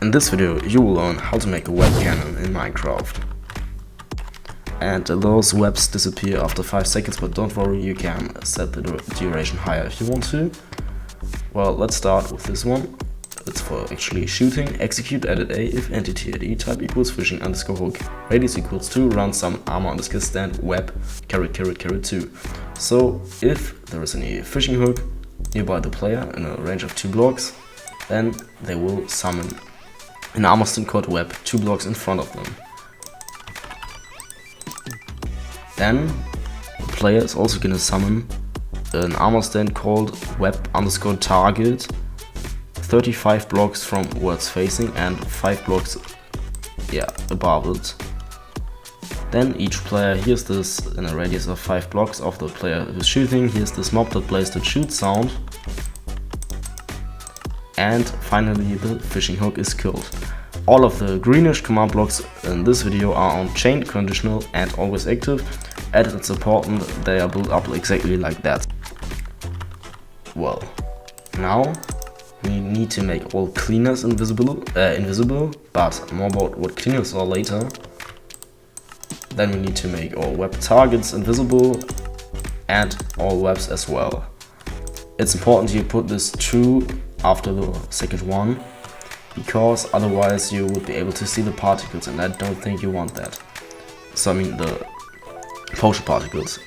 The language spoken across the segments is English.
In this video you will learn how to make a web cannon in Minecraft. And those webs disappear after 5 seconds, but don't worry, you can set the duration higher if you want to. Well, let's start with this one. It's for actually shooting. Execute edit A if entity at E type equals fishing underscore hook. Radius equals 2, run some armor underscore stand web carrot 2. So if there is any fishing hook nearby the player in a range of 2 blocks, then they will summon an armor stand called web 2 blocks in front of them. Then the player is also gonna summon an armor stand called web underscore target 35 blocks from where it's facing and 5 blocks above it. Then each player hears this in a radius of 5 blocks of the player who's shooting, hears this mob.plays.shoot sound, and finally the fishing hook is killed. All of the greenish command blocks in this video are on chained conditional and always active, and it's important they are built up exactly like that. Well, now we need to make all cleaners invisible, but more about what cleaners are later. Then we need to make all web targets invisible and all webs as well. It's important you put this true after the second one, because otherwise you would be able to see the particles, and I don't think you want that. So I mean the potion particles.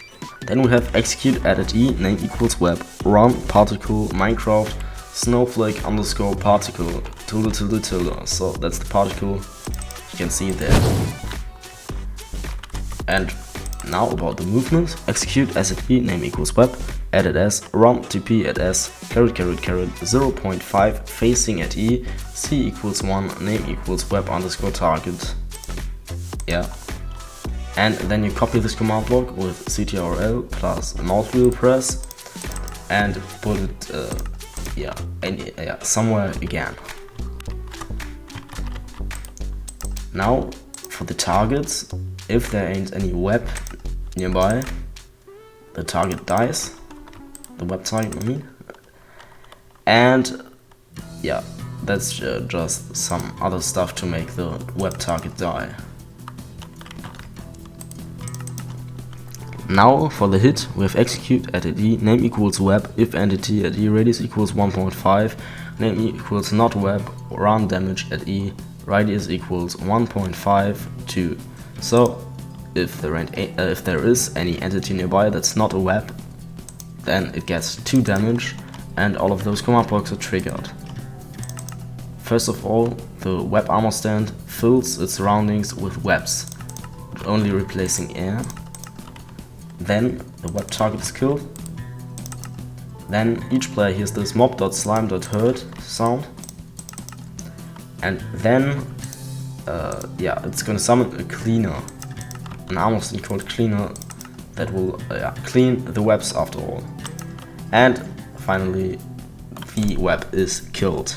Then we have execute edit E name equals web run particle Minecraft snowflake underscore particle tilde. So that's the particle you can see there. And now about the movement. Execute edit E name equals web edit S run tp at S carrot 0.5 facing at E C equals 1 name equals web underscore target. And then you copy this command block with ctrl plus mouse wheel press and put it somewhere again. Now for the targets, if there ain't any web nearby, the target dies. The web target, I mean. And that's just some other stuff to make the web target die. Now for the hit, we have execute edit E name equals web if entity at E radius equals 1.5 name equals not web run damage at E radius equals 1.52. So if there is any entity nearby that's not a web, then it gets 2 damage and all of those command blocks are triggered. First of all, the web armor stand fills its surroundings with webs, only replacing air. Then the web target is killed. Then each player hears this mob.slime.hurt sound. And then it's gonna summon a cleaner, an armor stand called cleaner that will clean the webs after all. And finally the web is killed.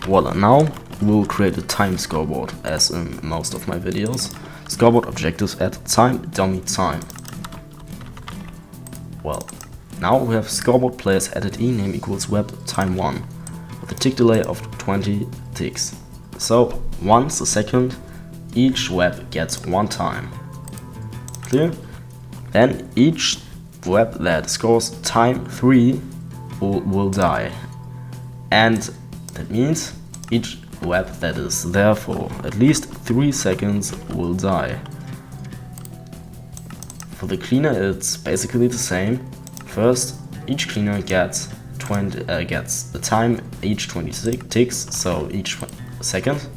Voila, now we'll create a time scoreboard as in most of my videos. Scoreboard objectives at time dummy time. Well, now we have scoreboard players edit E name equals web time 1 with a tick delay of 20 ticks. So once a second each web gets 1 time. Clear? Then each web that scores time 3 will die. And that means each web that is there for at least 3 seconds will die. For the cleaner it's basically the same. First, each cleaner gets the time each 26 ticks, so each second.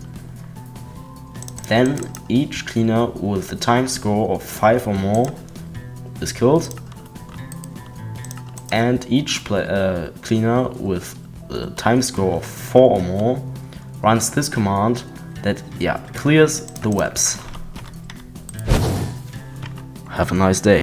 Then each cleaner with the time score of 5 or more is killed, and each cleaner with the time score of 4 or more runs this command that clears the webs. Have a nice day.